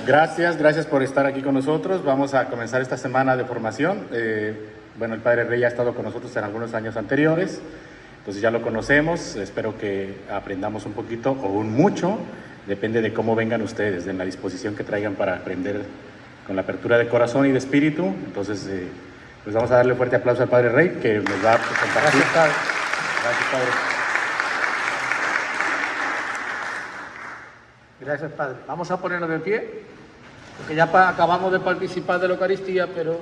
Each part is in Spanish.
Gracias por estar aquí con nosotros. Vamos a comenzar esta semana de formación. El Padre Rey ha estado con nosotros en algunos años anteriores, entonces ya lo conocemos. Espero que aprendamos un poquito o un mucho, depende de cómo vengan ustedes, de la disposición que traigan para aprender con la apertura de corazón y de espíritu. Entonces, pues vamos a darle un fuerte aplauso al Padre Rey, que nos va a compartir. Gracias, Padre. Gracias, Padre. Gracias, Padre. Vamos a ponernos de pie, porque ya acabamos de participar de la Eucaristía, pero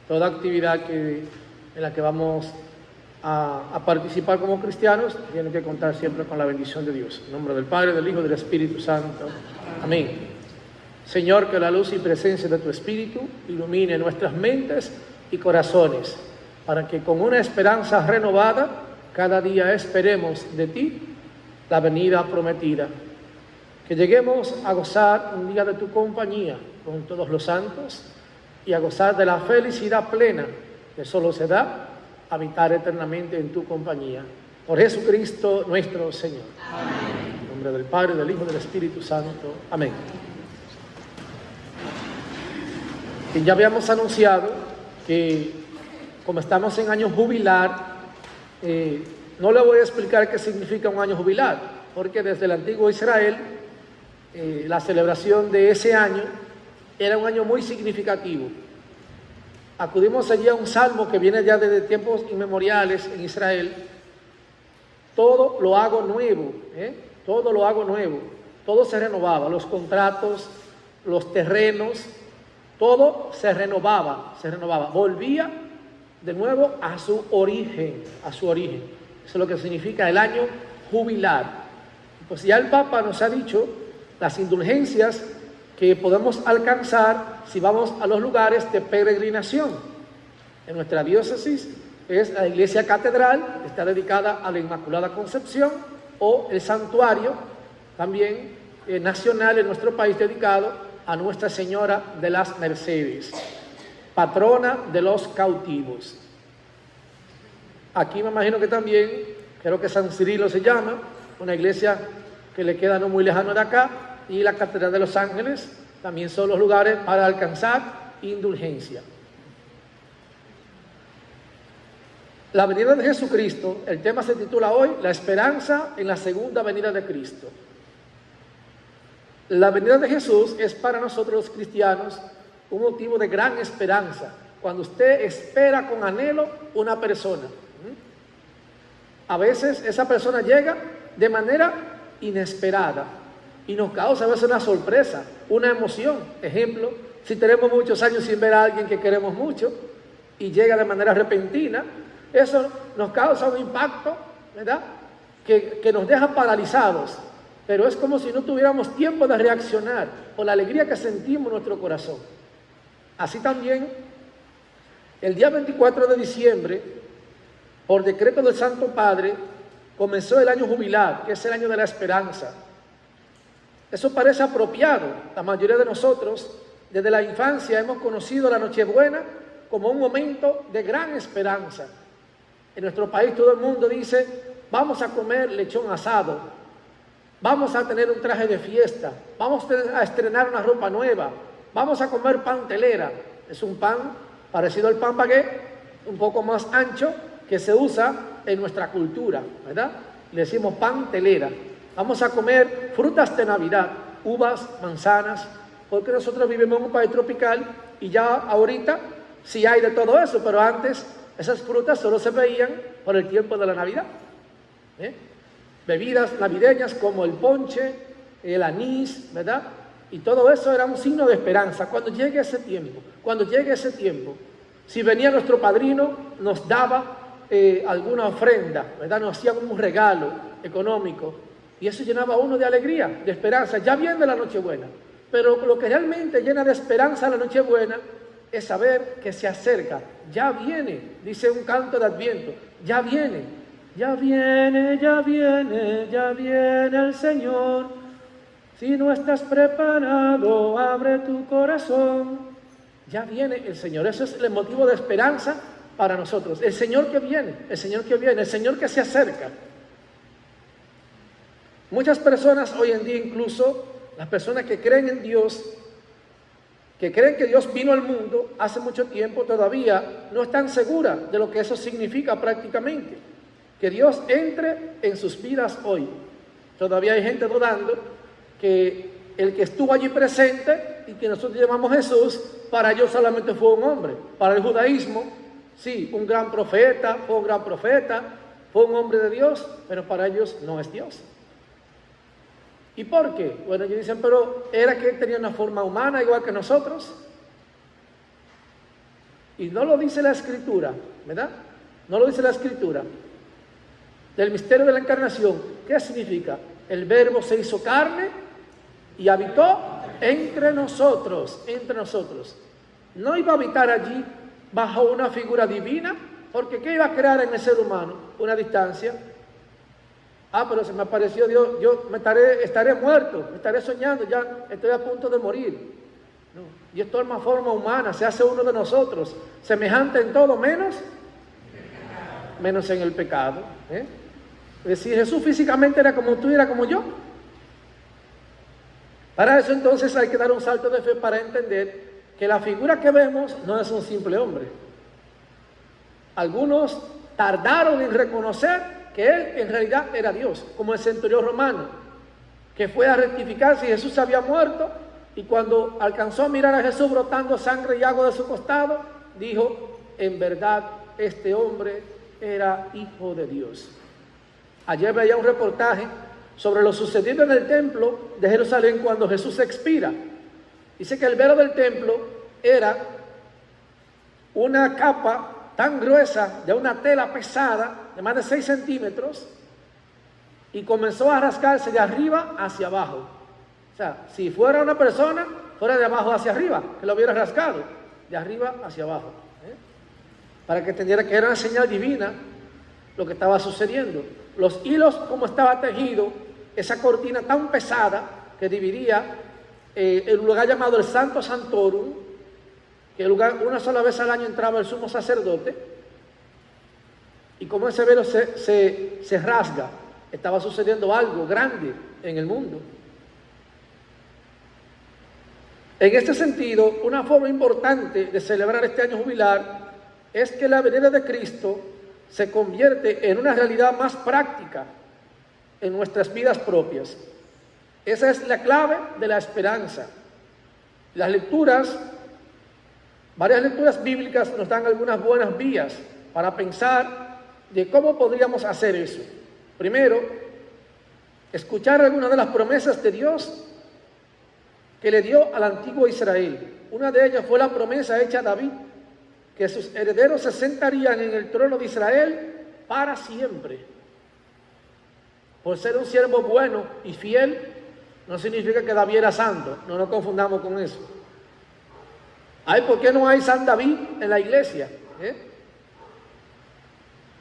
toda actividad en la que vamos a participar como cristianos tiene que contar siempre con la bendición de Dios. En nombre del Padre, del Hijo y del Espíritu Santo. Amén. Señor, que la luz y presencia de tu Espíritu ilumine nuestras mentes y corazones, para que con una esperanza renovada cada día esperemos de ti la venida prometida. Que lleguemos a gozar un día de tu compañía con todos los santos y a gozar de la felicidad plena que solo se da habitar eternamente en tu compañía. Por Jesucristo nuestro Señor. Amén. En nombre del Padre, del Hijo y del Espíritu Santo. Amén. Y ya habíamos anunciado que como estamos en año jubilar, no le voy a explicar qué significa un año jubilar, porque desde el antiguo Israel la celebración de ese año era un año muy significativo. Acudimos allí a un salmo que viene ya desde tiempos inmemoriales en Israel. Todo lo hago nuevo, todo lo hago nuevo. Todo se renovaba, los contratos, los terrenos, todo se renovaba. Volvía de nuevo a su origen, Eso es lo que significa el año jubilar. Pues ya el Papa nos ha dicho las indulgencias que podemos alcanzar si vamos a los lugares de peregrinación. En nuestra diócesis es la iglesia catedral, que está dedicada a la Inmaculada Concepción, o el santuario también nacional en nuestro país dedicado a Nuestra Señora de las Mercedes, patrona de los cautivos. Aquí me imagino que también, creo que San Cirilo se llama, una iglesia que le queda no muy lejano de acá, y la Catedral de los Ángeles también son los lugares para alcanzar indulgencia. La venida de Jesucristo, el tema se titula hoy, La esperanza en la segunda venida de Cristo. La venida de Jesús es para nosotros los cristianos un motivo de gran esperanza, cuando usted espera con anhelo una persona. A veces esa persona llega de manera inesperada y nos causa a veces una sorpresa, una emoción. Ejemplo, si tenemos muchos años sin ver a alguien que queremos mucho y llega de manera repentina, eso nos causa un impacto, ¿verdad? Que nos deja paralizados, pero es como si no tuviéramos tiempo de reaccionar por la alegría que sentimos en nuestro corazón. Así también, el día 24 de diciembre, por decreto del Santo Padre, comenzó el año jubilar, que es el año de la esperanza. Eso parece apropiado. La mayoría de nosotros, desde la infancia, hemos conocido la Nochebuena como un momento de gran esperanza. En nuestro país todo el mundo dice, vamos a comer lechón asado, vamos a tener un traje de fiesta, vamos a estrenar una ropa nueva, vamos a comer pan telera. Es un pan parecido al pan baguette, un poco más ancho, que se usa en nuestra cultura, ¿verdad? Le decimos pan telera. Vamos a comer frutas de Navidad, uvas, manzanas, porque nosotros vivimos en un país tropical y ya ahorita sí hay de todo eso, pero antes esas frutas solo se veían por el tiempo de la Navidad. Bebidas navideñas como el ponche, el anís, ¿verdad? Y todo eso era un signo de esperanza. Cuando llegue ese tiempo, si venía nuestro padrino, nos daba alguna ofrenda, ¿verdad? Nos hacían un regalo económico y eso llenaba a uno de alegría, de esperanza. Ya viene la Nochebuena, pero lo que realmente llena de esperanza la Nochebuena es saber que se acerca. Ya viene, dice un canto de Adviento, ya viene el Señor. Si no estás preparado, abre tu corazón. Ya viene el Señor. Eso es el motivo de esperanza para nosotros. El Señor que viene, el Señor que se acerca. Muchas personas hoy en día, incluso las personas que creen en Dios, que creen que Dios vino al mundo hace mucho tiempo todavía no están seguras de lo que eso significa prácticamente. Que Dios entre en sus vidas hoy. Todavía hay gente dudando que el que estuvo allí presente y que nosotros llamamos Jesús, para ellos solamente fue un hombre. Para el judaísmo, sí, un gran profeta, fue un gran profeta, fue un hombre de Dios, pero para ellos no es Dios. ¿Y por qué? Bueno, ellos dicen, pero era que él tenía una forma humana igual que nosotros. Y no lo dice la Escritura, ¿verdad? No lo dice la Escritura. Del misterio de la encarnación, ¿qué significa? El Verbo se hizo carne y habitó entre nosotros, entre nosotros. No iba a habitar allí bajo una figura divina, porque ¿qué iba a crear en el ser humano? Una distancia. Pero se me apareció Dios, yo estaré muerto, me estaré soñando, ya estoy a punto de morir. No, Dios toma forma humana, se hace uno de nosotros, semejante en todo menos en el pecado. Es decir, Jesús físicamente era como tú y era como yo. Para eso entonces hay que dar un salto de fe para entender que la figura que vemos no es un simple hombre. Algunos tardaron en reconocer que él en realidad era Dios, como el centurión romano, que fue a rectificar si Jesús había muerto, y cuando alcanzó a mirar a Jesús brotando sangre y agua de su costado, dijo, en verdad este hombre era hijo de Dios. Ayer veía un reportaje sobre lo sucedido en el templo de Jerusalén cuando Jesús expira. Dice que el velo del templo era una capa tan gruesa de una tela pesada de más de 6 centímetros y comenzó a rascarse de arriba hacia abajo. O sea, si fuera una persona, fuera de abajo hacia arriba, que lo hubiera rascado, de arriba hacia abajo. Para que entendiera que era una señal divina lo que estaba sucediendo. Los hilos, como estaba tejido, esa cortina tan pesada que dividía el lugar llamado el Santo Santorum, que el lugar una sola vez al año entraba el sumo sacerdote, y como ese velo se rasga, estaba sucediendo algo grande en el mundo. En este sentido, una forma importante de celebrar este año jubilar es que la venida de Cristo se convierte en una realidad más práctica en nuestras vidas propias. Esa es la clave de la esperanza. Las lecturas, varias lecturas bíblicas nos dan algunas buenas vías para pensar de cómo podríamos hacer eso. Primero, escuchar algunas de las promesas de Dios que le dio al antiguo Israel. Una de ellas fue la promesa hecha a David, que sus herederos se sentarían en el trono de Israel para siempre. Por ser un siervo bueno y fiel, no significa que David era santo, no nos confundamos con eso. ¿Por qué no hay San David en la iglesia?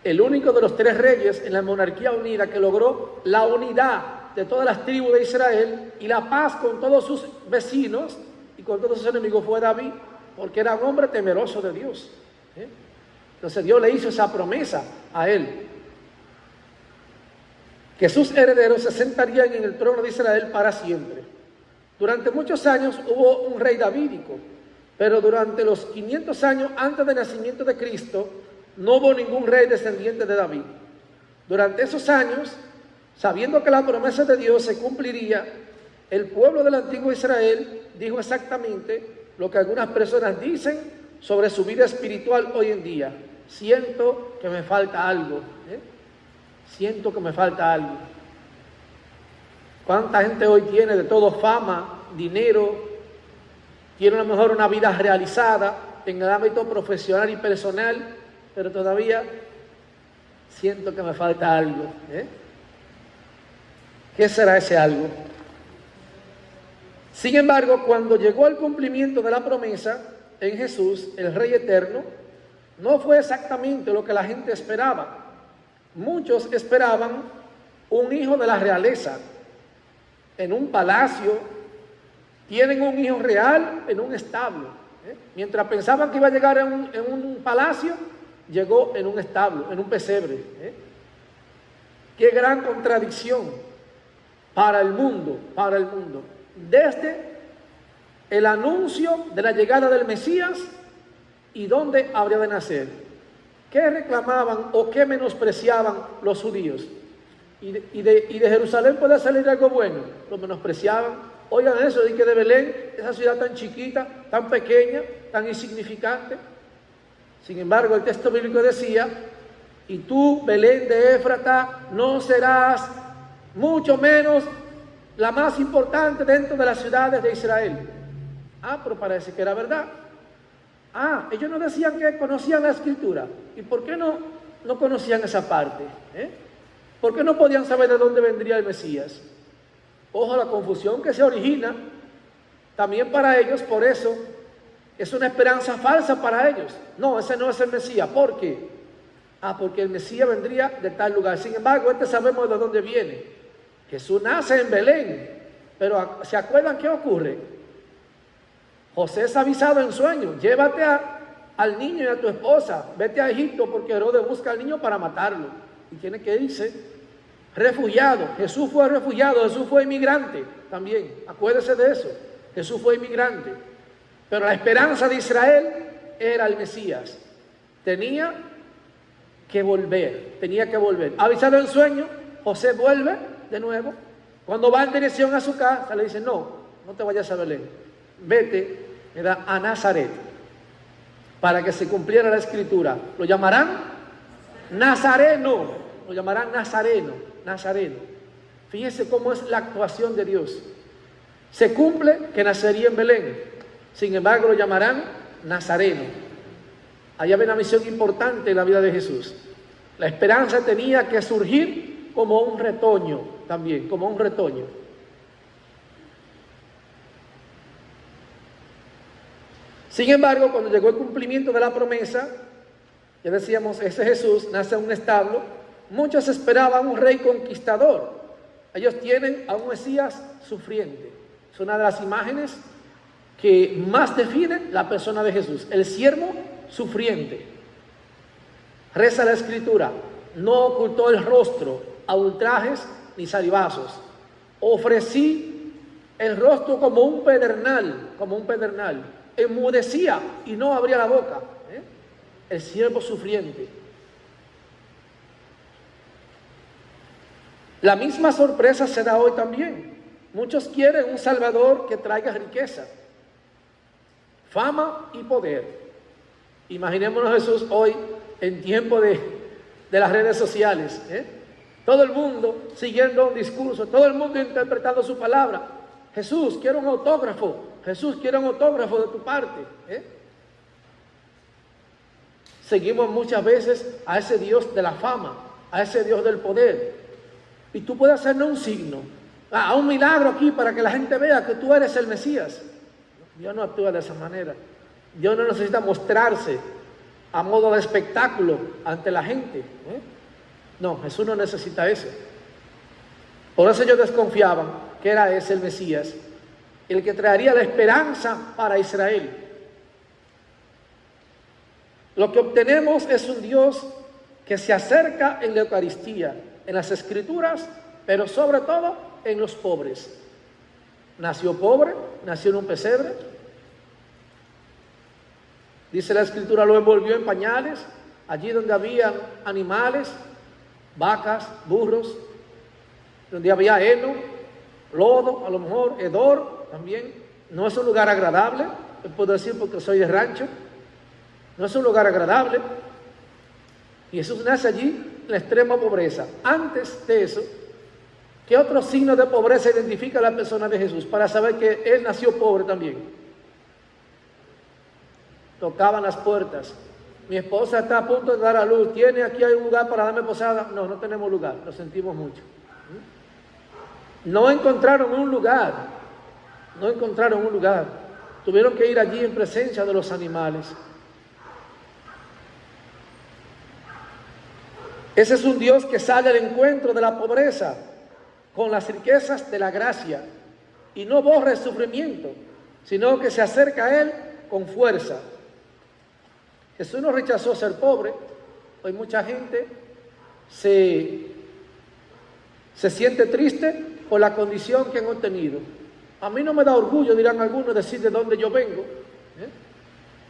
El único de los 3 reyes en la monarquía unida que logró la unidad de todas las tribus de Israel y la paz con todos sus vecinos y con todos sus enemigos fue David, porque era un hombre temeroso de Dios. Entonces Dios le hizo esa promesa a él, que sus herederos se sentarían en el trono de Israel para siempre. Durante muchos años hubo un rey davídico, pero durante los 500 años antes del nacimiento de Cristo no hubo ningún rey descendiente de David. Durante esos años, sabiendo que la promesa de Dios se cumpliría, el pueblo del antiguo Israel dijo exactamente lo que algunas personas dicen sobre su vida espiritual hoy en día. Siento que me falta algo. Siento que me falta algo. ¿Cuánta gente hoy tiene de todo fama, dinero, tiene a lo mejor una vida realizada en el ámbito profesional y personal, pero todavía siento que me falta algo? ¿Qué será ese algo? Sin embargo, cuando llegó el cumplimiento de la promesa en Jesús, el Rey Eterno, no fue exactamente lo que la gente esperaba. Muchos esperaban un hijo de la realeza en un palacio, tienen un hijo real en un establo. Mientras pensaban que iba a llegar en un palacio, llegó en un establo, en un pesebre. Qué gran contradicción para el mundo, para el mundo. Desde el anuncio de la llegada del Mesías y dónde habría de nacer. ¿Qué reclamaban o qué menospreciaban los judíos? Y de Jerusalén puede salir algo bueno. Lo menospreciaban. Oigan eso, de que de Belén, esa ciudad tan chiquita, tan pequeña, tan insignificante. Sin embargo, el texto bíblico decía: y tú, Belén de Éfrata, no serás mucho menos la más importante dentro de las ciudades de Israel. Pero parece que era verdad. Ellos no decían que conocían la Escritura. ¿Y por qué no conocían esa parte? ¿Por qué no podían saber de dónde vendría el Mesías? Ojo, la confusión que se origina también para ellos, por eso es una esperanza falsa para ellos. No, ese no es el Mesías. ¿Por qué? Porque el Mesías vendría de tal lugar. Sin embargo, sabemos de dónde viene. Jesús nace en Belén. Pero ¿se acuerdan qué ocurre? José es avisado en sueño: llévate al niño y a tu esposa, vete a Egipto, porque Herodes busca al niño para matarlo. Y tiene que irse. Refugiado. Jesús fue refugiado, Jesús fue inmigrante también. Acuérdese de eso. Jesús fue inmigrante. Pero la esperanza de Israel era el Mesías. Tenía que volver. Avisado en sueño, José vuelve de nuevo. Cuando va en dirección a su casa, le dice: no te vayas a Belén. Vete a Nazaret, para que se cumpliera la Escritura. Lo llamarán Nazareno. Fíjense cómo es la actuación de Dios. Se cumple que nacería en Belén. Sin embargo, lo llamarán Nazareno. Ahí había una misión importante en la vida de Jesús. La esperanza tenía que surgir como un retoño también, como un retoño. Sin embargo, cuando llegó el cumplimiento de la promesa, ya decíamos, ese Jesús nace en un establo. Muchos esperaban un rey conquistador. Ellos tienen a un Mesías sufriente. Es una de las imágenes que más definen la persona de Jesús. El siervo sufriente. Reza la Escritura: no ocultó el rostro a ultrajes ni salivazos. Ofrecí el rostro como un pedernal. Enmudecía y no abría la boca. El siervo sufriente. La misma sorpresa se da hoy también. Muchos quieren un Salvador que traiga riqueza, fama y poder. Imaginémonos Jesús hoy en tiempo de las redes sociales. Todo el mundo siguiendo un discurso, todo el mundo interpretando su palabra. Jesús, quiero un autógrafo. Jesús, quiero un autógrafo de tu parte. Seguimos muchas veces a ese Dios de la fama, a ese Dios del poder. Y tú puedes hacerle un signo, un milagro aquí para que la gente vea que tú eres el Mesías. Dios no actúa de esa manera. Dios no necesita mostrarse a modo de espectáculo ante la gente. No, Jesús no necesita eso. Por eso ellos desconfiaban que era ese el Mesías, el que traería la esperanza para Israel. Lo que obtenemos es un Dios que se acerca en la Eucaristía, en las Escrituras, pero sobre todo en los pobres. Nació pobre, nació en un pesebre. Dice la Escritura, lo envolvió en pañales, allí donde había animales, vacas, burros, donde había heno, lodo, a lo mejor hedor también. No es un lugar agradable, puedo decir porque soy de rancho, no es un lugar agradable. Y Jesús nace allí en la extrema pobreza. Antes de eso, ¿qué otro signo de pobreza identifica a la persona de Jesús para saber que Él nació pobre también? Tocaban las puertas. Mi esposa está a punto de dar a luz. ¿Tiene aquí hay un lugar para darme posada? No, no tenemos lugar. Lo sentimos mucho. No encontraron un lugar. No encontraron un lugar. Tuvieron que ir allí en presencia de los animales. Ese es un Dios que sale al encuentro de la pobreza con las riquezas de la gracia y no borra el sufrimiento, sino que se acerca a Él con fuerza. Jesús no rechazó ser pobre. Hoy mucha gente se siente triste por la condición que han obtenido. A mí no me da orgullo, dirán algunos, decir de dónde yo vengo.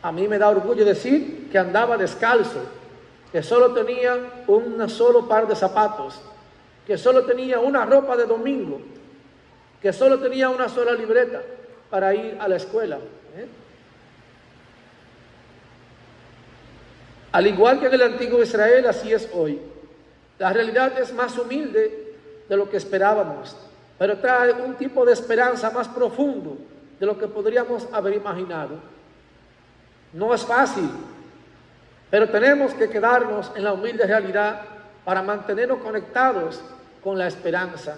A mí me da orgullo decir que andaba descalzo, que solo tenía un solo par de zapatos, que solo tenía una ropa de domingo, que solo tenía una sola libreta para ir a la escuela. Al igual que en el antiguo Israel, así es hoy. La realidad es más humilde de lo que esperábamos, pero trae un tipo de esperanza más profundo de lo que podríamos haber imaginado. No es fácil, pero tenemos que quedarnos en la humilde realidad para mantenernos conectados con la esperanza.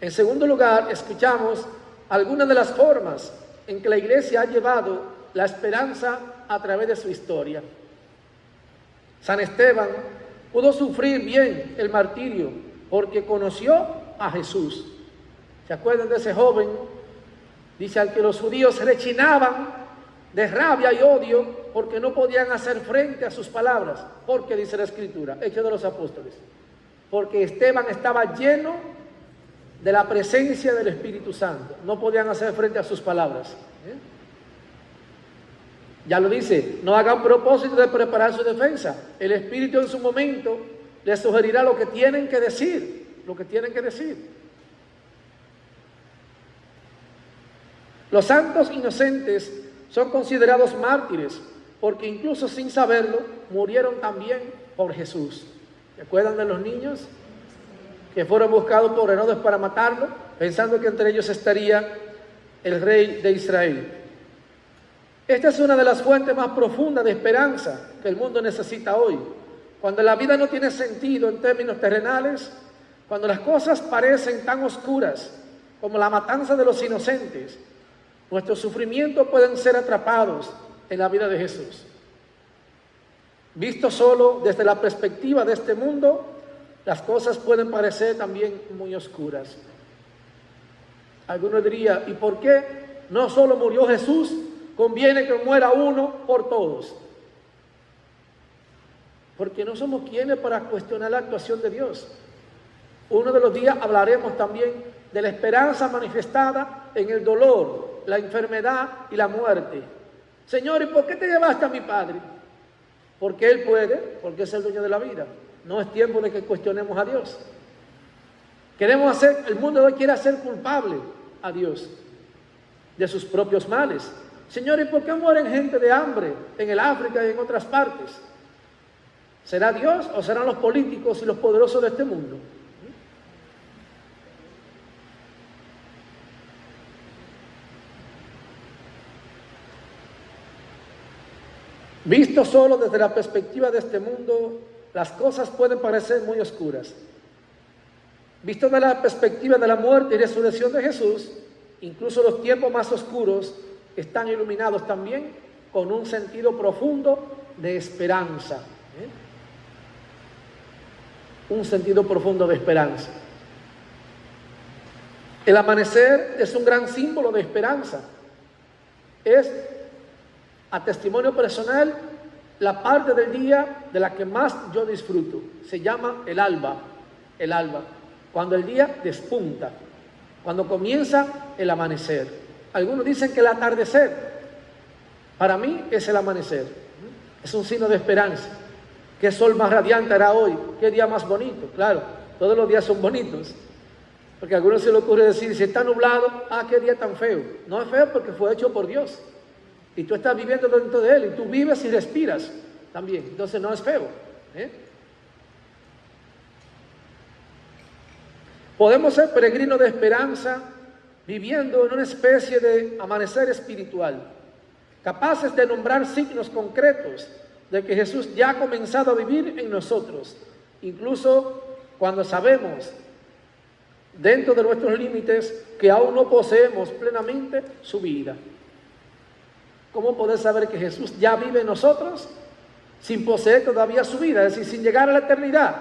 En segundo lugar, escuchamos algunas de las formas en que la iglesia ha llevado la esperanza a través de su historia. San Esteban pudo sufrir bien el martirio porque conoció a Jesús. ¿Se acuerdan de ese joven? Dice al que los judíos rechinaban de rabia y odio porque no podían hacer frente a sus palabras. Porque dice la Escritura, Hechos de los Apóstoles, porque Esteban estaba lleno de la presencia del Espíritu Santo. No podían hacer frente a sus palabras. Ya lo dice, no hagan propósito de preparar su defensa. El Espíritu en su momento les sugerirá lo que tienen que decir, lo que tienen que decir. Los santos inocentes son considerados mártires porque incluso sin saberlo murieron también por Jesús. ¿Se acuerdan de los niños que fueron buscados por Herodes para matarlo, pensando que entre ellos estaría el rey de Israel? Esta es una de las fuentes más profundas de esperanza que el mundo necesita hoy. Cuando la vida no tiene sentido en términos terrenales, cuando las cosas parecen tan oscuras como la matanza de los inocentes, nuestros sufrimientos pueden ser atrapados en la vida de Jesús. Visto solo desde la perspectiva de este mundo, las cosas pueden parecer también muy oscuras. Algunos dirían, ¿y por qué no solo murió Jesús? Conviene que muera uno por todos. Porque no somos quienes para cuestionar la actuación de Dios. Uno de los días hablaremos también de la esperanza manifestada en el dolor, la enfermedad y la muerte. Señor, ¿y por qué te llevaste a mi padre? Porque Él puede, porque es el dueño de la vida. No es tiempo de que cuestionemos a Dios. El mundo hoy quiere hacer culpable a Dios de sus propios males. Señor, ¿y por qué mueren gente de hambre en el África y en otras partes? ¿Será Dios o serán los políticos y los poderosos de este mundo? Visto solo desde la perspectiva de este mundo, las cosas pueden parecer muy oscuras. Visto desde la perspectiva de la muerte y resurrección de Jesús, incluso los tiempos más oscuros están iluminados también con un sentido profundo de esperanza. Un sentido profundo de esperanza. El amanecer es un gran símbolo de esperanza. Es, a testimonio personal, la parte del día de la que más yo disfruto. Se llama el alba. El alba. Cuando el día despunta. Cuando comienza el amanecer. Algunos dicen que el atardecer, para mí es el amanecer. Es un signo de esperanza. ¿Qué sol más radiante hará hoy? ¿Qué día más bonito? Claro, todos los días son bonitos. Porque a algunos se le ocurre decir, si está nublado, qué día tan feo. No es feo porque fue hecho por Dios. Y tú estás viviendo dentro de Él. Y tú vives y respiras también. Entonces no es feo. Podemos ser peregrinos de esperanza viviendo en una especie de amanecer espiritual, capaces de nombrar signos concretos de que Jesús ya ha comenzado a vivir en nosotros, incluso cuando sabemos, dentro de nuestros límites, que aún no poseemos plenamente su vida. ¿Cómo poder saber que Jesús ya vive en nosotros sin poseer todavía su vida, es decir, sin llegar a la eternidad?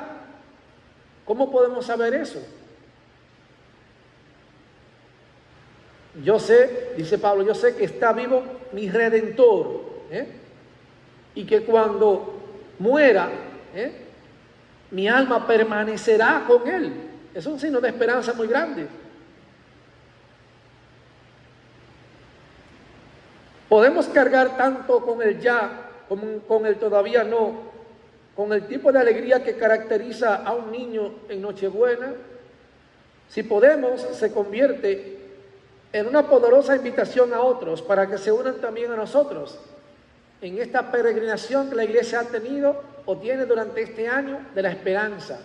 ¿Cómo podemos saber eso? Yo sé, dice Pablo, yo sé que está vivo mi Redentor, y que cuando muera, mi alma permanecerá con Él. Es un signo de esperanza muy grande. Podemos cargar tanto con el ya como con el todavía no, con el tipo de alegría que caracteriza a un niño en Nochebuena. Si podemos, se convierte en una poderosa invitación a otros para que se unan también a nosotros en esta peregrinación que la iglesia ha tenido o tiene durante este año de la esperanza.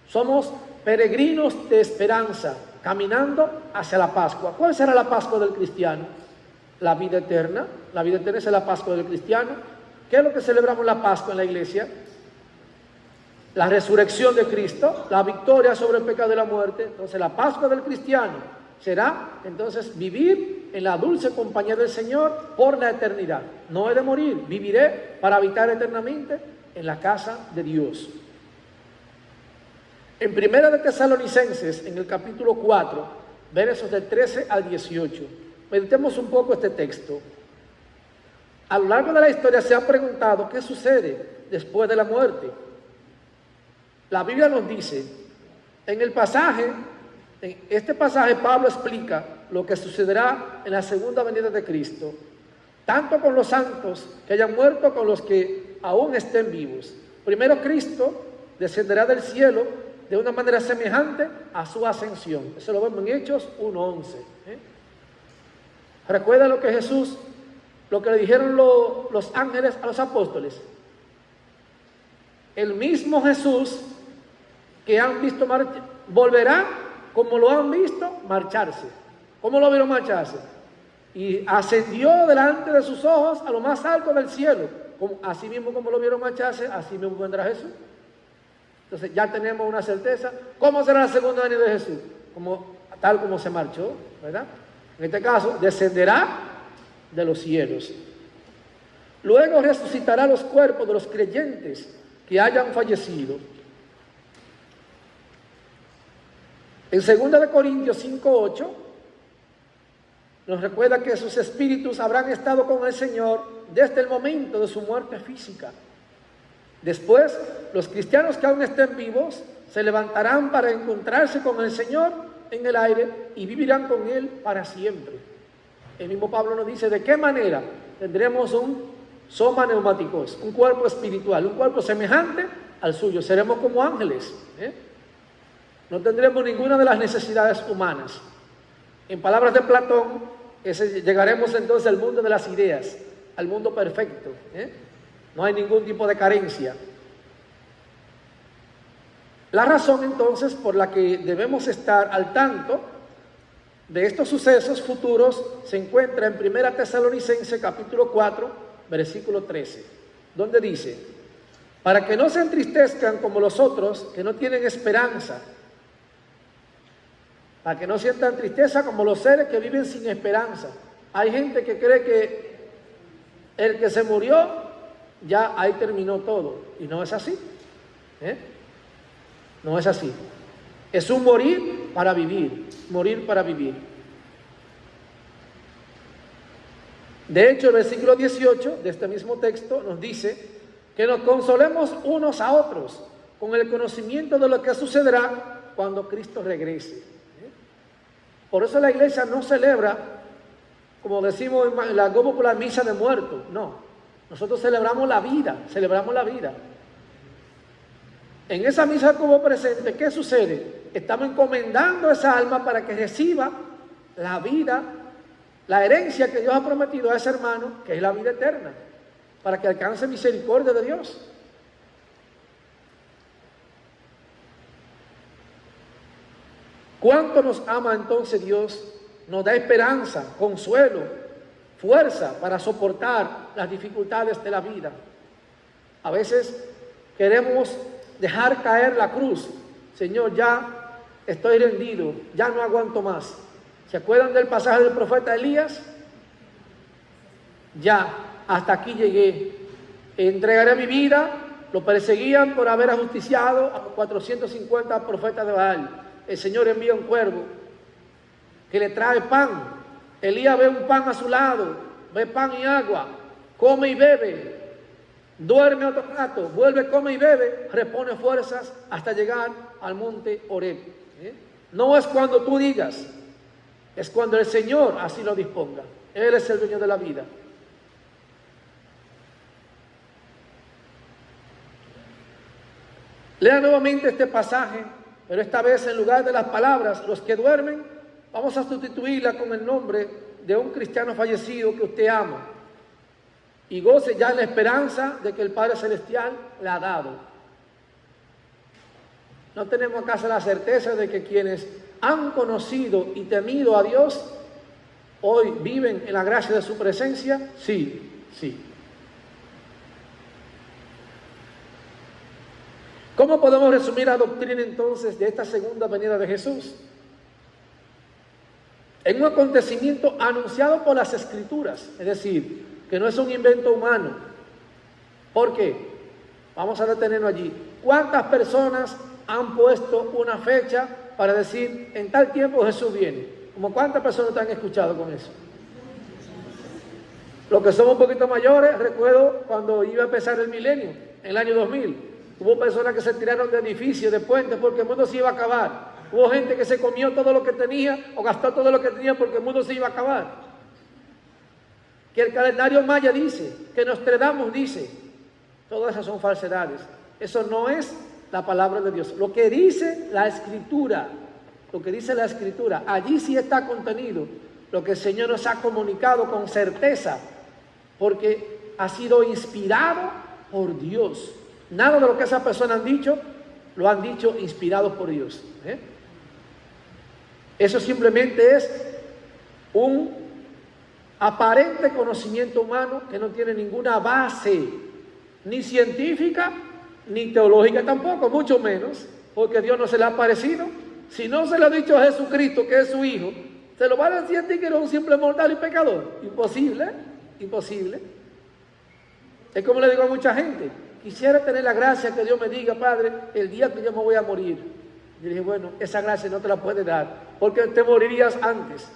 Somos peregrinos de esperanza, caminando hacia la Pascua. ¿Cuál será la Pascua del cristiano? La vida eterna. La vida eterna es la Pascua del cristiano. ¿Qué es lo que celebramos la Pascua en la iglesia? La resurrección de Cristo, la victoria sobre el pecado y la muerte. Entonces la Pascua del cristiano será entonces vivir en la dulce compañía del Señor por la eternidad. No he de morir, viviré para habitar eternamente en la casa de Dios. En Primera de Tesalonicenses, en el capítulo 4, versos del 13 al 18, meditemos un poco este texto. A lo largo de la historia se ha preguntado qué sucede después de la muerte. La Biblia nos dice, en este pasaje Pablo explica lo que sucederá en la segunda venida de Cristo, tanto con los santos que hayan muerto como con los que aún estén vivos. Primero Cristo descenderá del cielo de una manera semejante a su ascensión. Eso lo vemos en Hechos 1:11. Recuerda lo que le dijeron los ángeles a los apóstoles. El mismo Jesús que han visto volverá como lo han visto marcharse. ¿Cómo lo vieron marcharse? Y ascendió delante de sus ojos a lo más alto del cielo. Así mismo como lo vieron marcharse, así mismo vendrá Jesús. Entonces ya tenemos una certeza. ¿Cómo será la segunda venida de Jesús? Tal como se marchó, ¿verdad? En este caso, descenderá de los cielos. Luego resucitará los cuerpos de los creyentes que hayan fallecido. En 2 Corintios 5:8 nos recuerda que sus espíritus habrán estado con el Señor desde el momento de su muerte física. Después, los cristianos que aún estén vivos se levantarán para encontrarse con el Señor en el aire y vivirán con Él para siempre. El mismo Pablo nos dice de qué manera tendremos un soma neumáticos, un cuerpo espiritual, un cuerpo semejante al suyo. Seremos como ángeles, No tendremos ninguna de las necesidades humanas. En palabras de Platón, llegaremos entonces al mundo de las ideas, al mundo perfecto, No hay ningún tipo de carencia. La razón entonces por la que debemos estar al tanto de estos sucesos futuros se encuentra en 1 Tesalonicenses capítulo 4, versículo 13, donde dice: para que no se entristezcan como los otros que no tienen esperanza, para que no sientan tristeza como los seres que viven sin esperanza. Hay gente que cree que el que se murió ya ahí terminó todo, y no es así, No es así. Es un morir para vivir, morir para vivir. De hecho, el versículo 18 de este mismo texto nos dice que nos consolemos unos a otros con el conocimiento de lo que sucederá cuando Cristo regrese. Por eso la iglesia no celebra, como decimos en la popular, misa de muertos. No, nosotros celebramos la vida, En esa misa como presente, ¿qué sucede? Estamos encomendando esa alma para que reciba la vida, la herencia que Dios ha prometido a ese hermano, que es la vida eterna, para que alcance misericordia de Dios. ¿Cuánto nos ama entonces Dios? Nos da esperanza, consuelo, fuerza para soportar las dificultades de la vida. A veces queremos dejar caer la cruz. Señor, ya estoy rendido, ya no aguanto más. ¿Se acuerdan del pasaje del profeta Elías? Ya, hasta aquí llegué. Entregaré mi vida. Lo perseguían por haber ajusticiado a los 450 profetas de Baal. El Señor envía un cuervo que le trae pan. Elías ve un pan a su lado, ve pan y agua, come y bebe, duerme otro rato, vuelve, come y bebe, repone fuerzas hasta llegar al monte Horeb. No es cuando tú digas, es cuando el Señor así lo disponga. Él es el dueño de la vida. Lea nuevamente este pasaje, pero esta vez en lugar de las palabras, los que duermen, vamos a sustituirla con el nombre de un cristiano fallecido que usted ama y goce ya en la esperanza de que el Padre Celestial le ha dado. ¿No tenemos acaso la certeza de que quienes han conocido y temido a Dios hoy viven en la gracia de su presencia? Sí, sí. ¿Cómo podemos resumir la doctrina entonces de esta segunda venida de Jesús? En un acontecimiento anunciado por las Escrituras, es decir, que no es un invento humano. ¿Por qué? Vamos a detenernos allí. ¿Cuántas personas han puesto una fecha para decir, en tal tiempo Jesús viene? ¿Cómo cuántas personas te han escuchado con eso? Los que somos un poquito mayores, recuerdo cuando iba a empezar el milenio, en el año 2000. Hubo personas que se tiraron de edificios, de puentes, porque el mundo se iba a acabar. Hubo gente que se comió todo lo que tenía o gastó todo lo que tenía porque el mundo se iba a acabar. Que el calendario maya dice, que Nostradamus dice, todas esas son falsedades. Eso no es la palabra de Dios. Lo que dice la Escritura, allí sí está contenido lo que el Señor nos ha comunicado con certeza, porque ha sido inspirado por Dios. Nada de lo que esas personas han dicho, lo han dicho inspirados por Dios. Eso simplemente es un aparente conocimiento humano que no tiene ninguna base, ni científica, ni teológica tampoco, mucho menos, porque Dios no se le ha aparecido. Si no se le ha dicho a Jesucristo que es su Hijo, ¿se lo va a decir a ti que eres un simple mortal y pecador? Imposible, imposible. Es como le digo a mucha gente, quisiera tener la gracia que Dios me diga, Padre, el día que yo me voy a morir. Yo dije, bueno, esa gracia no te la puede dar, porque te morirías antes.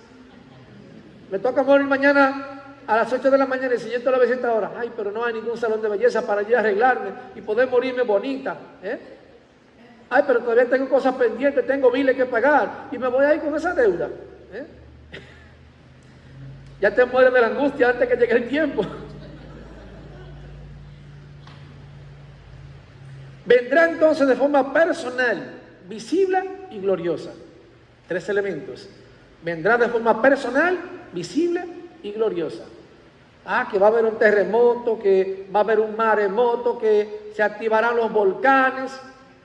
Me toca morir mañana a las 8 de la mañana y si yo estoy a la visita ahora, ay, pero no hay ningún salón de belleza para ir a arreglarme y poder morirme bonita. Ay, pero todavía tengo cosas pendientes, tengo biles que pagar y me voy a ir con esa deuda. Ya te mueres de la angustia antes que llegue el tiempo. Vendrá entonces de forma personal, visible y gloriosa. 3 elementos. Vendrá de forma personal, visible y gloriosa. Que va a haber un terremoto, que va a haber un maremoto, que se activarán los volcanes.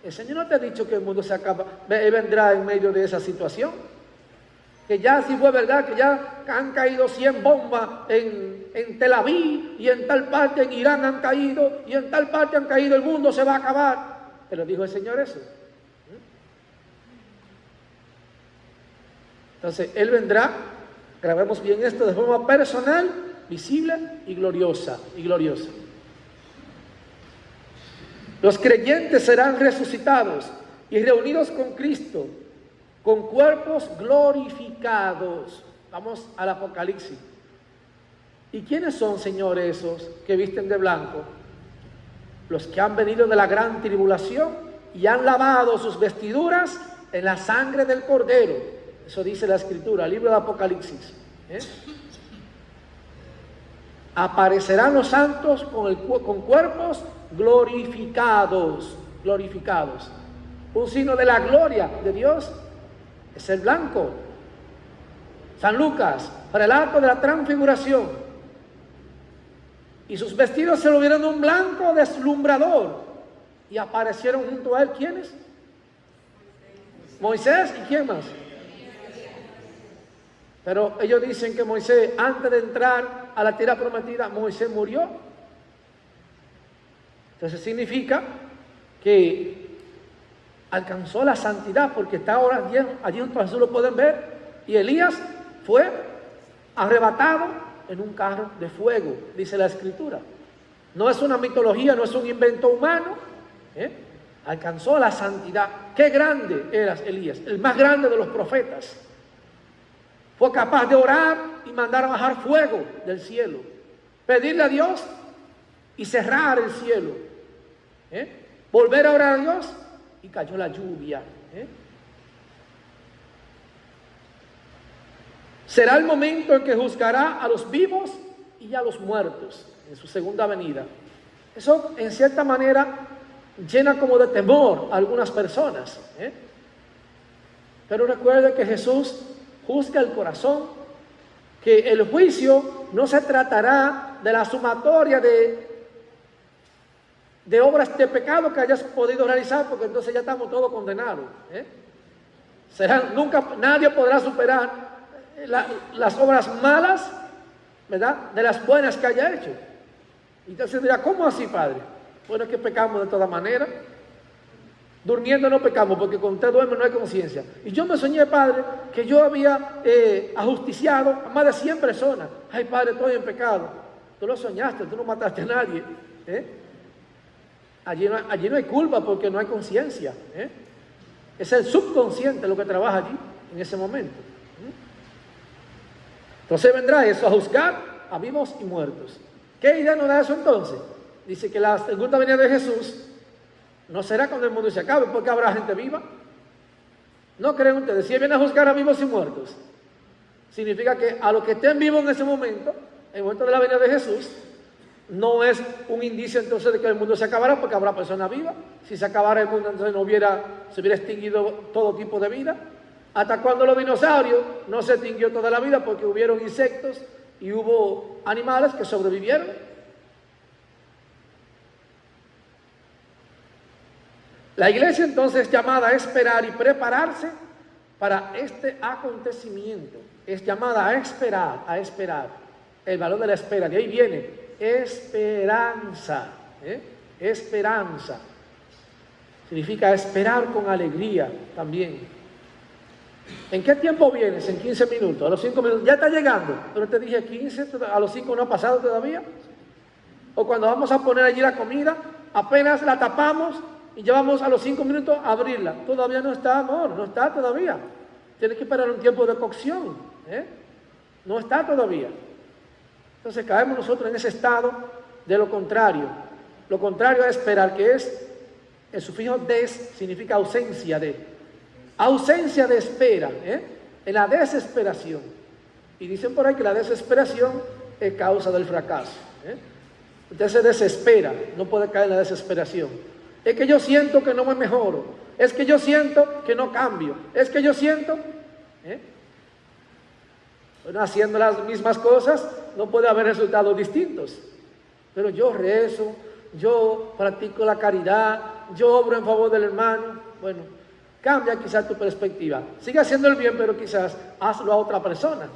El Señor no te ha dicho que el mundo se acaba, Él vendrá en medio de esa situación. Que ya si fue verdad, que ya han caído 100 bombas en Tel Aviv y en tal parte en Irán han caído y en tal parte han caído, el mundo se va a acabar. Pero dijo el Señor eso. Entonces, Él vendrá, grabemos bien esto, de forma personal, visible y gloriosa. Los creyentes serán resucitados y reunidos con Cristo, con cuerpos glorificados. Vamos al Apocalipsis. ¿Y quiénes son, Señor, esos que visten de blanco? Los que han venido de la gran tribulación y han lavado sus vestiduras en la sangre del Cordero. Eso dice la Escritura, el libro de Apocalipsis. Aparecerán los santos con cuerpos glorificados. Un signo de la gloria de Dios es el blanco. San Lucas, relato de la transfiguración. Y sus vestidos se volvieron un blanco deslumbrador. Y aparecieron junto a él, ¿quiénes? Moisés y ¿quién más? Pero ellos dicen que Moisés, antes de entrar a la tierra prometida, Moisés murió. Entonces significa que alcanzó la santidad, porque está ahora allí junto a Jesús, lo pueden ver. Y Elías fue arrebatado en un carro de fuego, dice la Escritura. No es una mitología, no es un invento humano. Alcanzó la santidad. Qué grande era Elías, el más grande de los profetas. Fue capaz de orar y mandar a bajar fuego del cielo, pedirle a Dios y cerrar el cielo, volver a orar a Dios y cayó la lluvia. Será el momento en que juzgará a los vivos y a los muertos en su segunda venida. Eso en cierta manera llena como de temor a algunas personas. Pero recuerde que Jesús juzga el corazón, que el juicio no se tratará de la sumatoria de obras de pecado que hayas podido realizar, porque entonces ya estamos todos condenados. Nadie podrá superar las obras malas, ¿verdad?, de las buenas que haya hecho. Entonces dirá, ¿cómo así, Padre? Bueno, es que pecamos de todas maneras. Durmiendo no pecamos, porque cuando usted duerme no hay conciencia. Y yo me soñé, Padre, que yo había ajusticiado a más de 100 personas. Ay, Padre, estoy en pecado. Tú lo soñaste, tú no mataste a nadie. Allí no hay culpa porque no hay conciencia. Es el subconsciente lo que trabaja allí en ese momento. Entonces vendrá eso, a juzgar a vivos y muertos. ¿Qué idea nos da eso entonces? Dice que la segunda venida de Jesús no será cuando el mundo se acabe, porque habrá gente viva. ¿No creen ustedes? Si Él viene a juzgar a vivos y muertos, significa que a los que estén vivos en ese momento, en el momento de la venida de Jesús, no es un indicio entonces de que el mundo se acabará, porque habrá personas vivas. Si se acabara el mundo, entonces se hubiera extinguido todo tipo de vida. Hasta cuando los dinosaurios no se extinguió toda la vida, porque hubieron insectos y hubo animales que sobrevivieron. La iglesia entonces es llamada a esperar y prepararse para este acontecimiento. Es llamada a esperar. El valor de la espera, de ahí viene esperanza. Esperanza. Significa esperar con alegría también. ¿En qué tiempo vienes? En 15 minutos, a los 5 minutos. Ya está llegando, pero te dije 15, a los 5 no ha pasado todavía. O cuando vamos a poner allí la comida, apenas la tapamos y llevamos a los 5 minutos a abrirla. Todavía no está, amor, no está todavía. Tienes que esperar un tiempo de cocción. No está todavía. Entonces caemos nosotros en ese estado de lo contrario. Lo contrario a esperar, que es el sufijo des, significa ausencia de. Ausencia de espera, en la desesperación. Y dicen por ahí que la desesperación es causa del fracaso. Usted se desespera, no puede caer en la desesperación. Es que yo siento que no me mejoro, es que yo siento que no cambio, es que yo siento, bueno, haciendo las mismas cosas no puede haber resultados distintos. Pero yo rezo, yo practico la caridad, yo obro en favor del hermano. Bueno, cambia quizás tu perspectiva. Sigue haciendo el bien, pero quizás hazlo a otra persona.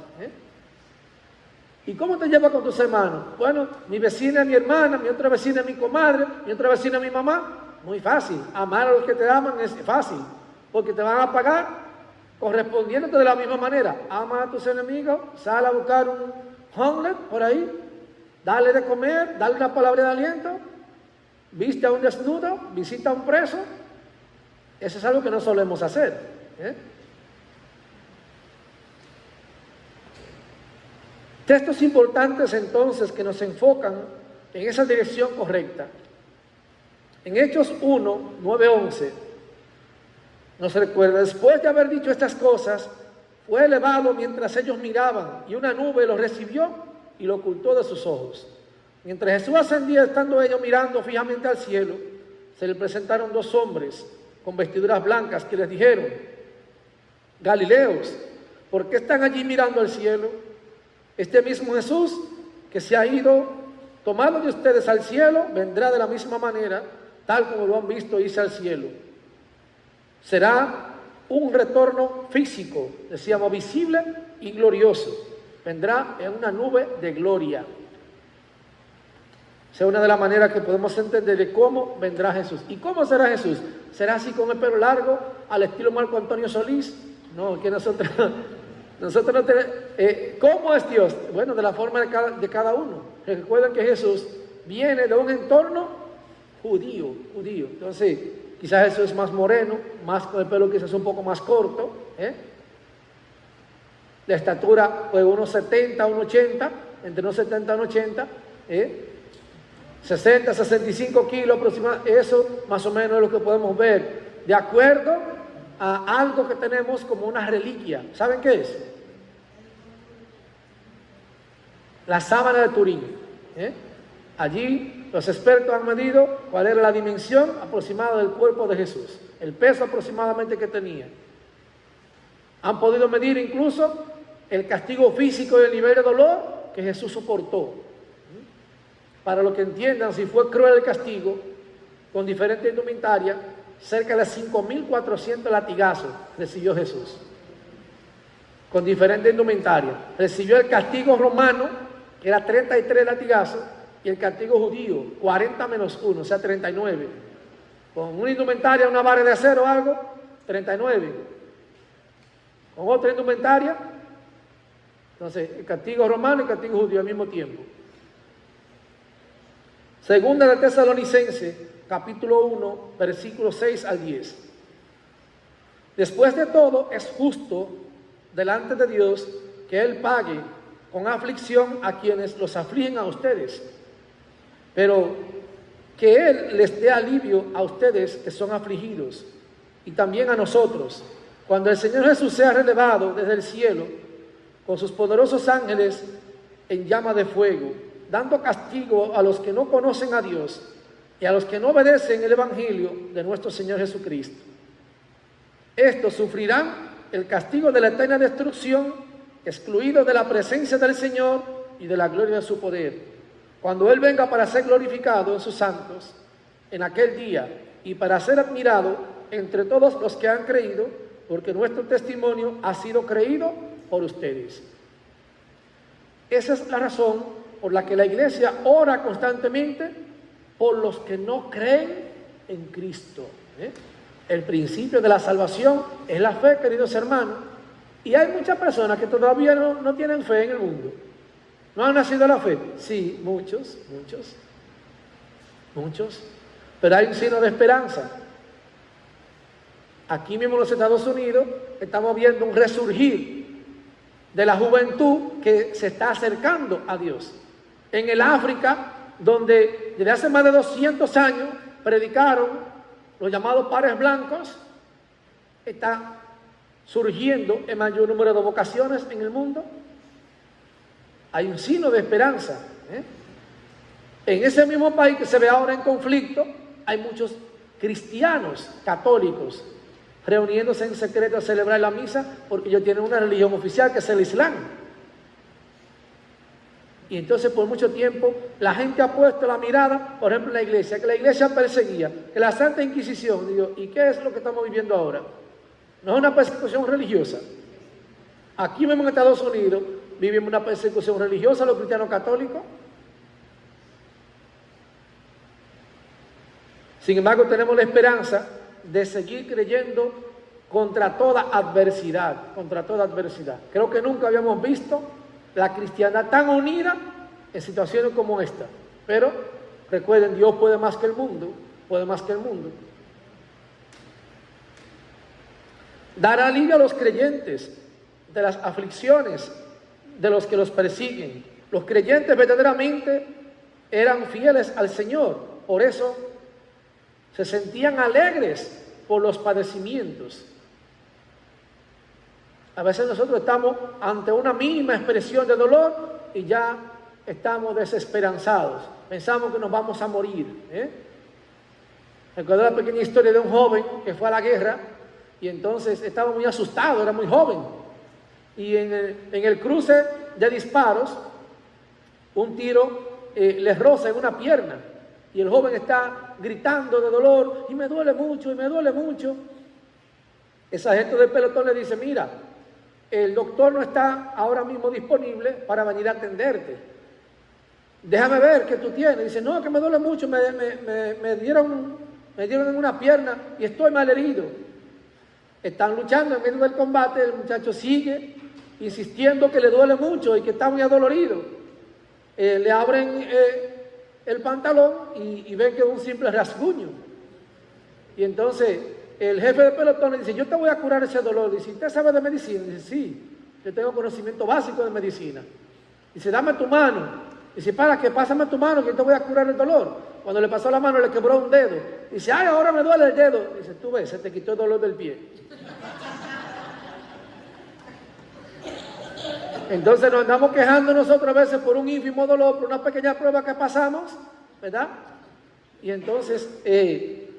¿Y cómo te llevas con tus hermanos? Bueno, mi vecina es mi hermana, mi otra vecina es mi comadre, mi otra vecina es mi mamá. Muy fácil. Amar a los que te aman es fácil, porque te van a pagar correspondiéndote de la misma manera. Ama a tus enemigos, sal a buscar un homeless por ahí, dale de comer, dale una palabra de aliento, viste a un desnudo, visita a un preso. Eso es algo que no solemos hacer. Textos importantes entonces que nos enfocan en esa dirección correcta. En Hechos 1, 9, 11, nos recuerda, después de haber dicho estas cosas, fue elevado mientras ellos miraban, y una nube lo recibió y lo ocultó de sus ojos. Mientras Jesús ascendía, estando ellos mirando fijamente al cielo, se le presentaron dos hombres con vestiduras blancas que les dijeron: Galileos, ¿por qué están allí mirando al cielo? Este mismo Jesús que se ha ido, tomado de ustedes al cielo, vendrá de la misma manera, tal como lo han visto irse al cielo. Será un retorno físico, decíamos, visible y glorioso. Vendrá en una nube de gloria. Esa es una de las maneras que podemos entender de cómo vendrá Jesús. ¿Y cómo será Jesús? ¿Será así con el pelo largo, al estilo Marco Antonio Solís? No, que nosotros no tenemos. ¿Cómo es Dios? Bueno, de la forma de cada uno. Recuerden que Jesús viene de un entorno judío. Entonces, quizás Jesús es más moreno, más con el pelo quizás un poco más corto. De estatura, pues unos 70, unos 80, entre unos 70 y unos 80. 60, 65 kilos aproximadamente. Eso más o menos es lo que podemos ver, de acuerdo a algo que tenemos como una reliquia. ¿Saben qué es? La sábana de Turín. Allí los expertos han medido cuál era la dimensión aproximada del cuerpo de Jesús, el peso aproximadamente que tenía. Han podido medir incluso el castigo físico y el nivel de dolor que Jesús soportó. Para lo que entiendan, si fue cruel el castigo, con diferentes indumentarias, cerca de 5.400 latigazos recibió Jesús. Con diferentes indumentarias. Recibió el castigo romano, que era 33 latigazos, y el castigo judío, 40 menos 1, o sea, 39. Con una indumentaria, una vara de acero o algo, 39. Con otra indumentaria, entonces, el castigo romano y el castigo judío al mismo tiempo. Segunda de Tesalonicenses, capítulo 1, versículos 6 al 10. Después de todo, es justo delante de Dios que Él pague con aflicción a quienes los afligen a ustedes, pero que Él les dé alivio a ustedes que son afligidos, y también a nosotros, cuando el Señor Jesús sea relevado desde el cielo, con sus poderosos ángeles en llama de fuego, dando castigo a los que no conocen a Dios y a los que no obedecen el Evangelio de nuestro Señor Jesucristo. Estos sufrirán el castigo de la eterna destrucción, excluidos de la presencia del Señor y de la gloria de su poder, cuando Él venga para ser glorificado en sus santos en aquel día y para ser admirado entre todos los que han creído, porque nuestro testimonio ha sido creído por ustedes. Esa es la razón por la que la iglesia ora constantemente por los que no creen en Cristo. El principio de la salvación es la fe, queridos hermanos, y hay muchas personas que todavía no tienen fe en el mundo. ¿No han nacido la fe? Sí, muchos, pero hay un signo de esperanza. Aquí mismo en los Estados Unidos estamos viendo un resurgir de la juventud que se está acercando a Dios. En el África, donde desde hace más de 200 años predicaron los llamados pares blancos, está surgiendo el mayor número de vocaciones en el mundo. Hay un signo de esperanza. En ese mismo país que se ve ahora en conflicto, hay muchos cristianos católicos reuniéndose en secreto a celebrar la misa, porque ellos tienen una religión oficial que es el Islam. Y entonces por mucho tiempo la gente ha puesto la mirada, por ejemplo, en la iglesia, que la iglesia perseguía, que la Santa Inquisición, digo, ¿y qué es lo que estamos viviendo ahora? No es una persecución religiosa. Aquí mismo en Estados Unidos vivimos una persecución religiosa a los cristianos católicos. Sin embargo, tenemos la esperanza de seguir creyendo contra toda adversidad, Creo que nunca habíamos visto la cristiandad tan unida en situaciones como esta. Pero recuerden, Dios puede más que el mundo, Dar alivio a los creyentes de las aflicciones de los que los persiguen. Los creyentes verdaderamente eran fieles al Señor, por eso se sentían alegres por los padecimientos. A veces nosotros estamos ante una mínima expresión de dolor y ya estamos desesperanzados. Pensamos que nos vamos a morir. Recuerdo la pequeña historia de un joven que fue a la guerra y entonces estaba muy asustado, era muy joven. Y en el cruce de disparos, un tiro le roza en una pierna. Y el joven está gritando de dolor, y me duele mucho. El sargento del pelotón le dice, mira, el doctor no está ahora mismo disponible para venir a atenderte. Déjame ver qué tú tienes. Dice, no, que me duele mucho, me dieron en una pierna y estoy malherido. Están luchando en medio del combate, el muchacho sigue insistiendo que le duele mucho y que está muy adolorido. Le abren el pantalón y ven que es un simple rasguño. Y entonces el jefe de pelotón le dice, yo te voy a curar ese dolor. Dice, ¿usted sabe de medicina? Dice, sí, yo tengo conocimiento básico de medicina. Dice, dame tu mano. Dice, ¿para qué? Pásame tu mano que yo te voy a curar el dolor. Cuando le pasó la mano le quebró un dedo. Dice, ay, ahora me duele el dedo. Dice, tú ves, se te quitó el dolor del pie. Entonces nos andamos quejando nosotros a veces por un ínfimo dolor, por una pequeña prueba que pasamos, ¿verdad? Y entonces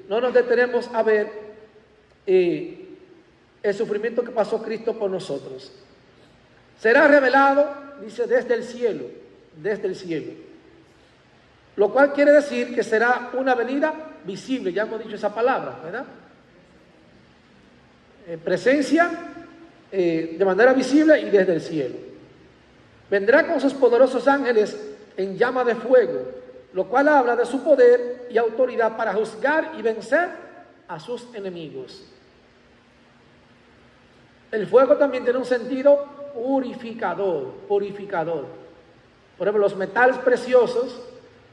no nos detenemos a ver el sufrimiento que pasó Cristo por nosotros. Será revelado, dice, desde el cielo, desde el cielo. Lo cual quiere decir que será una venida visible, ya hemos dicho esa palabra, ¿verdad? Presencia de manera visible y desde el cielo. Vendrá con sus poderosos ángeles en llama de fuego, lo cual habla de su poder y autoridad para juzgar y vencer a sus enemigos. El fuego también tiene un sentido purificador, purificador. Por ejemplo, los metales preciosos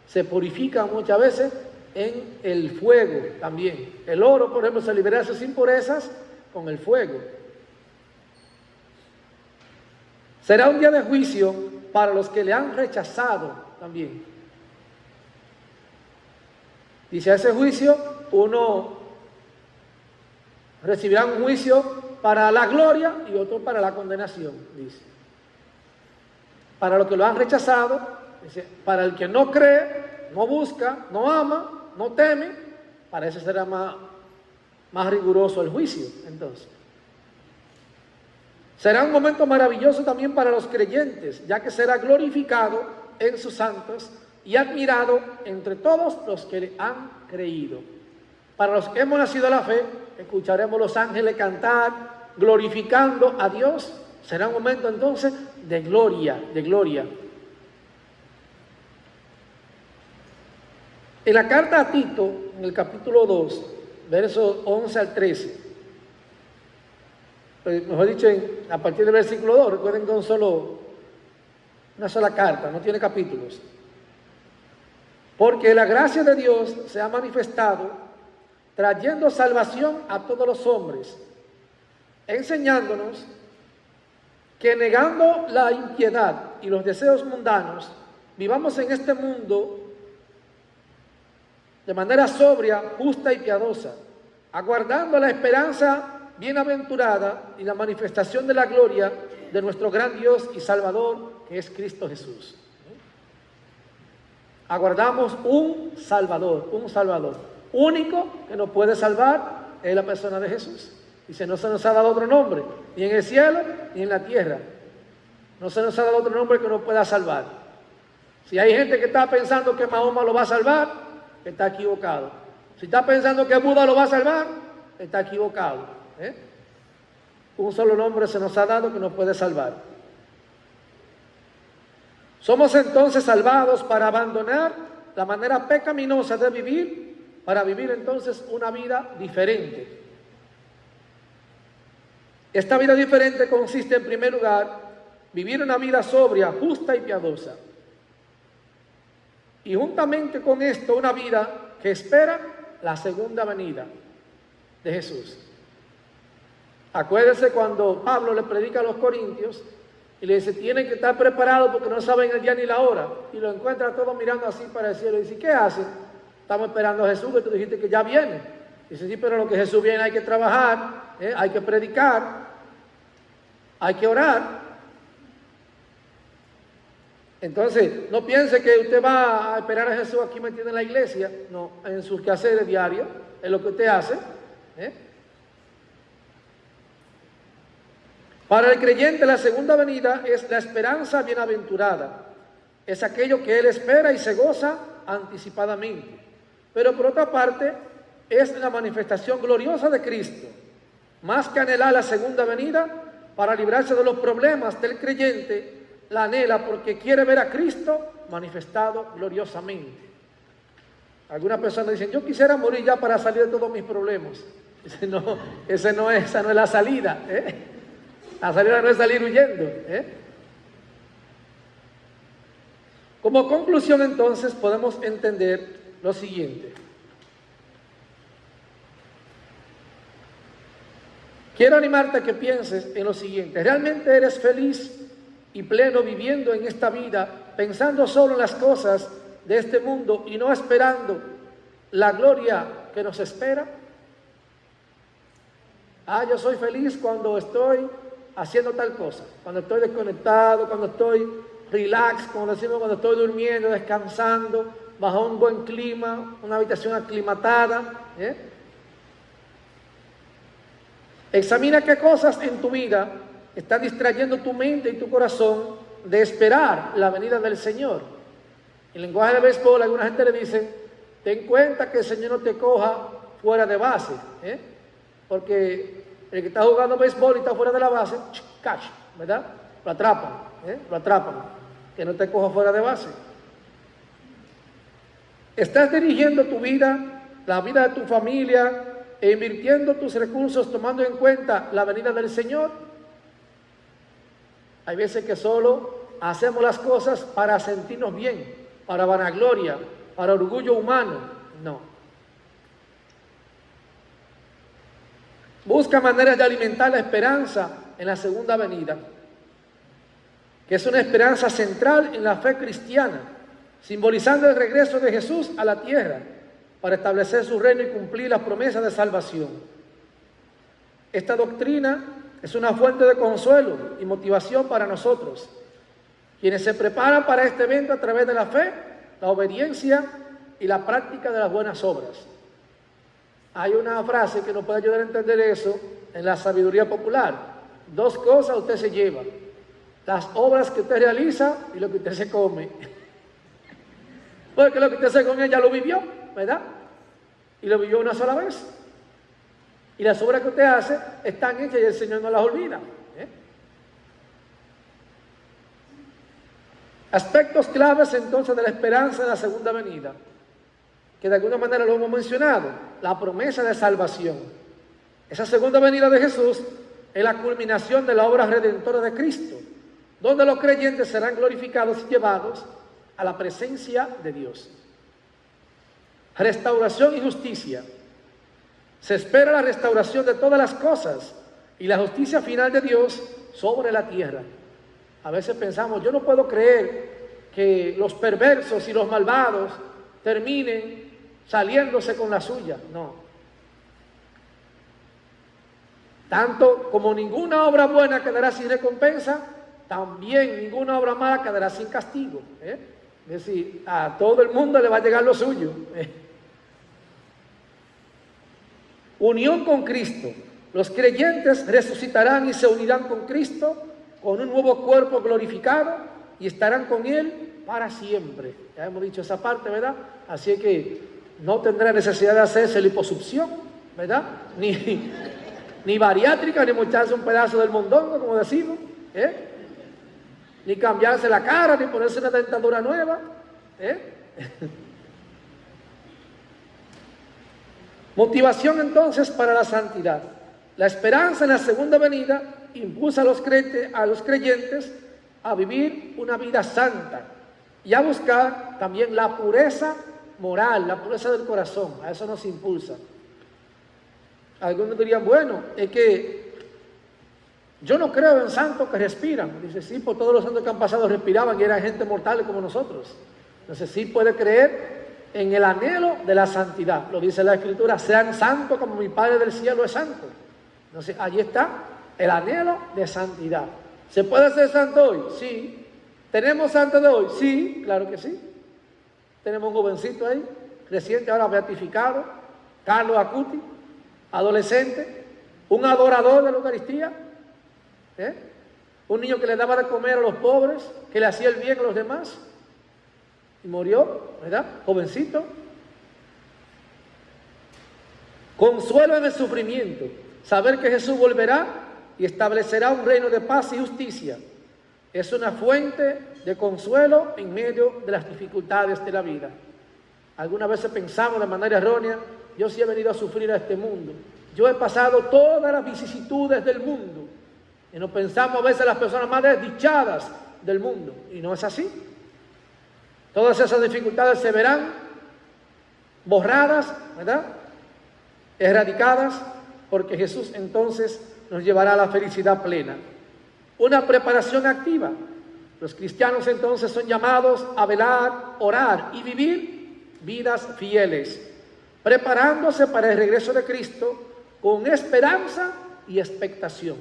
se purifican muchas veces en el fuego también. El oro, por ejemplo, se libera de sus impurezas con el fuego. Será un día de juicio para los que le han rechazado también. Dice, a ese juicio uno recibirá un juicio para la gloria y otro para la condenación, dice. Para los que lo han rechazado, dice, para el que no cree, no busca, no ama, no teme, para ese será más riguroso el juicio, entonces. Será un momento maravilloso también para los creyentes, ya que será glorificado en sus santos y admirado entre todos los que le han creído. Para los que hemos nacido a la fe, escucharemos los ángeles cantar, glorificando a Dios. Será un momento entonces de gloria, de gloria. En la carta a Tito, en el capítulo 2, versos 11 al 13, mejor dicho, a partir del versículo 2, recuerden que es una sola carta, no tiene capítulos. Porque la gracia de Dios se ha manifestado, trayendo salvación a todos los hombres, enseñándonos que negando la impiedad y los deseos mundanos, vivamos en este mundo de manera sobria, justa y piadosa, aguardando la esperanza bienaventurada y la manifestación de la gloria de nuestro gran Dios y Salvador, que es Cristo Jesús. Aguardamos un Salvador único que nos puede salvar, es la persona de Jesús. Dice, no se nos ha dado otro nombre, ni en el cielo, ni en la tierra. No se nos ha dado otro nombre que nos pueda salvar. Si hay gente que está pensando que Mahoma lo va a salvar, está equivocado. Si está pensando que Buda lo va a salvar, está equivocado. Un solo nombre se nos ha dado que nos puede salvar. Somos entonces salvados para abandonar la manera pecaminosa de vivir, para vivir entonces una vida diferente. Esta vida diferente consiste en primer lugar vivir una vida sobria, justa y piadosa. Y juntamente con esto una vida que espera la segunda venida de Jesús. Acuérdense cuando Pablo le predica a los corintios y le dice, tienen que estar preparados porque no saben el día ni la hora. Y lo encuentra todos mirando así para el cielo y dice, ¿qué hacen? Estamos esperando a Jesús, que tú dijiste que ya viene. Dice, sí, pero lo que Jesús viene hay que trabajar, hay que predicar, hay que orar. Entonces, no piense que usted va a esperar a Jesús aquí metido en la iglesia. No, en sus quehaceres diarios, es lo que usted hace. Para el creyente la segunda venida es la esperanza bienaventurada. Es aquello que él espera y se goza anticipadamente. Pero por otra parte, es la manifestación gloriosa de Cristo. Más que anhelar la segunda venida, para librarse de los problemas del creyente, la anhela porque quiere ver a Cristo manifestado gloriosamente. Algunas personas dicen, yo quisiera morir ya para salir de todos mis problemas. Esa no es la salida. La salida no es salir huyendo. Como conclusión entonces podemos entender lo siguiente. Quiero animarte a que pienses en lo siguiente. ¿Realmente eres feliz y pleno viviendo en esta vida, pensando solo en las cosas de este mundo y no esperando la gloria que nos espera? Yo soy feliz cuando estoy haciendo tal cosa, cuando estoy desconectado, cuando estoy relax, como decimos, cuando estoy durmiendo, descansando, bajo un buen clima, una habitación aclimatada. Examina qué cosas en tu vida están distrayendo tu mente y tu corazón de esperar la venida del Señor. En lenguaje de béisbol, alguna gente le dice, ten cuenta que el Señor no te coja fuera de base, porque el que está jugando béisbol y está fuera de la base, catch, ¿verdad? Lo atrapan, que no te coja fuera de base. ¿Estás dirigiendo tu vida, la vida de tu familia, e invirtiendo tus recursos tomando en cuenta la venida del Señor? Hay veces que solo hacemos las cosas para sentirnos bien, para vanagloria, para orgullo humano. No. Busca maneras de alimentar la esperanza en la segunda venida, que es una esperanza central en la fe cristiana, simbolizando el regreso de Jesús a la tierra para establecer su reino y cumplir las promesas de salvación. Esta doctrina es una fuente de consuelo y motivación para nosotros, quienes se preparan para este evento a través de la fe, la obediencia y la práctica de las buenas obras. Hay una frase que nos puede ayudar a entender eso en la sabiduría popular. 2 cosas usted se lleva: las obras que usted realiza y lo que usted se come. Porque lo que usted se come ya lo vivió, ¿verdad? Y lo vivió una sola vez. Y las obras que usted hace están hechas y el Señor no las olvida. Aspectos claves entonces de la esperanza de la segunda venida, que de alguna manera lo hemos mencionado: la promesa de salvación. Esa segunda venida de Jesús es la culminación de la obra redentora de Cristo, donde los creyentes serán glorificados y llevados a la presencia de Dios. Restauración y justicia. Se espera la restauración de todas las cosas y la justicia final de Dios sobre la tierra. A veces pensamos, yo no puedo creer que los perversos y los malvados terminen saliéndose con la suya. No. Tanto como ninguna obra buena quedará sin recompensa, también ninguna obra mala quedará sin castigo. Es decir, a todo el mundo le va a llegar lo suyo. Unión con Cristo. Los creyentes resucitarán y se unirán con Cristo con un nuevo cuerpo glorificado y estarán con Él para siempre. Ya hemos dicho esa parte, ¿verdad? Así que no tendrá necesidad de hacerse liposucción, ¿verdad? Ni bariátrica, ni mocharse un pedazo del mondongo, como decimos, ni cambiarse la cara, ni ponerse una dentadura nueva. Motivación entonces para la santidad. La esperanza en la segunda venida impulsa a los creyentes a vivir una vida santa y a buscar también la pureza moral, la pureza del corazón. A eso nos impulsa. Algunos dirían, bueno, es que yo no creo en santos que respiran. Dice, sí, por todos los santos que han pasado respiraban y eran gente mortal como nosotros. Entonces sí puede creer en el anhelo de la santidad. Lo dice la Escritura, sean santos como mi Padre del cielo es santo. Entonces allí está el anhelo de santidad. ¿Se puede ser santo hoy? Sí. ¿Tenemos santos de hoy? Sí, claro que sí. Tenemos un jovencito ahí, reciente ahora beatificado, Carlos Acuti, adolescente, un adorador de la Eucaristía, un niño que le daba de comer a los pobres, que le hacía el bien a los demás, y murió, ¿verdad? Jovencito. Consuelo en el sufrimiento, saber que Jesús volverá y establecerá un reino de paz y justicia. Es una fuente de consuelo en medio de las dificultades de la vida. Algunas veces pensamos de manera errónea, yo sí he venido a sufrir a este mundo. Yo he pasado todas las vicisitudes del mundo. Y nos pensamos a veces las personas más desdichadas del mundo. Y no es así. Todas esas dificultades se verán borradas, ¿verdad? Erradicadas, porque Jesús entonces nos llevará a la felicidad plena. Una preparación activa. Los cristianos entonces son llamados a velar, orar y vivir vidas fieles, preparándose para el regreso de Cristo con esperanza y expectación.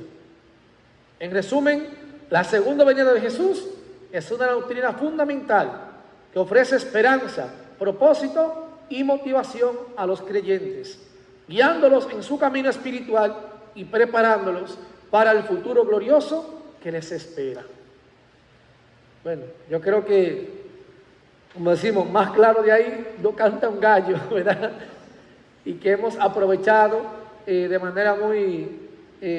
En resumen, la segunda venida de Jesús es una doctrina fundamental que ofrece esperanza, propósito y motivación a los creyentes, guiándolos en su camino espiritual y preparándolos para el futuro glorioso que les espera. Bueno, yo creo que, como decimos, más claro de ahí no canta un gallo, ¿verdad? Y que hemos aprovechado de manera muy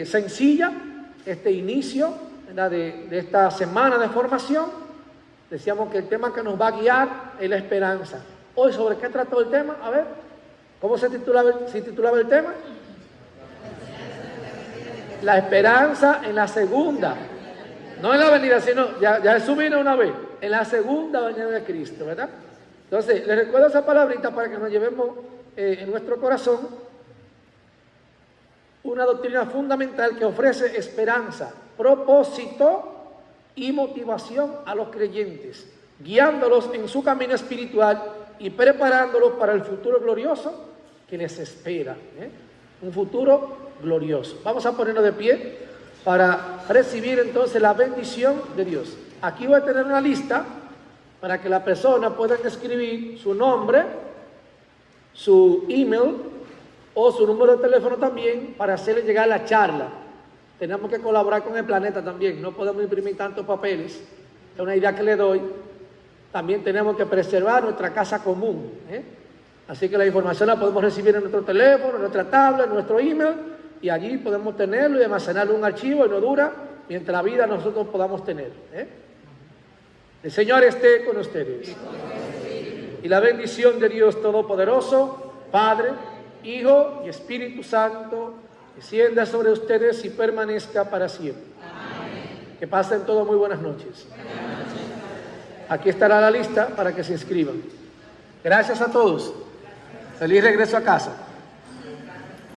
sencilla este inicio, ¿verdad? de esta semana de formación. Decíamos que el tema que nos va a guiar es la esperanza. Hoy, ¿sobre qué trató el tema? A ver, ¿cómo se titulaba el tema? La esperanza en la segunda, no en la venida, sino ya Jesús vino una vez, en la segunda venida de Cristo, ¿verdad? Entonces, les recuerdo esa palabrita para que nos llevemos en nuestro corazón una doctrina fundamental que ofrece esperanza, propósito y motivación a los creyentes, guiándolos en su camino espiritual y preparándolos para el futuro glorioso que les espera, un futuro glorioso. Vamos a ponernos de pie para recibir entonces la bendición de Dios. Aquí voy a tener una lista para que la persona pueda escribir su nombre, su email o su número de teléfono también para hacerle llegar la charla. Tenemos que colaborar con el planeta también, no podemos imprimir tantos papeles, es una idea que le doy. También tenemos que preservar nuestra casa común, Así que la información la podemos recibir en nuestro teléfono, en nuestra tablet, en nuestro email, y allí podemos tenerlo y almacenarlo en un archivo y no dura mientras la vida nosotros podamos tener. El Señor esté con ustedes. Y la bendición de Dios Todopoderoso, Padre, Hijo y Espíritu Santo, descienda sobre ustedes y permanezca para siempre. Amén. Que pasen todos muy buenas noches. Aquí estará la lista para que se inscriban. Gracias a todos. Feliz regreso a casa.